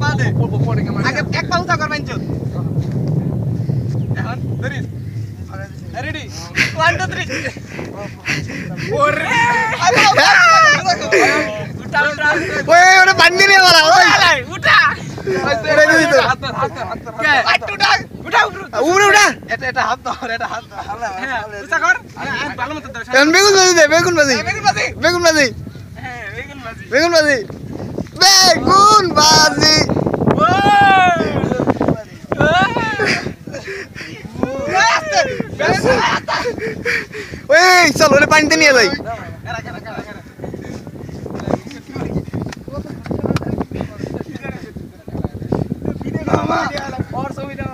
পা দে আগে এক পা উঠা কর মাইনছ এখন ধরিস রেডি 1 2 3 ওরে উঠা উঠা ওই ওরে বান্দি নিয়ে বলা ওই উঠা এটা দিবি তো হাত উঠা উঠা উপরে উঠা এটা হাত ধর হ্যাঁ উঠা কর ভালো মত দাও এখন বেগুন ভাজি দে বেগুন ভাজি বেগুন ভাজি বেগুন ভাজি হ্যাঁ বেগুন ভাজি বেগুন ভাজি বেগুন ভাজি ওই চল ওরে পানিতে নিয়ে যাই और सुविधा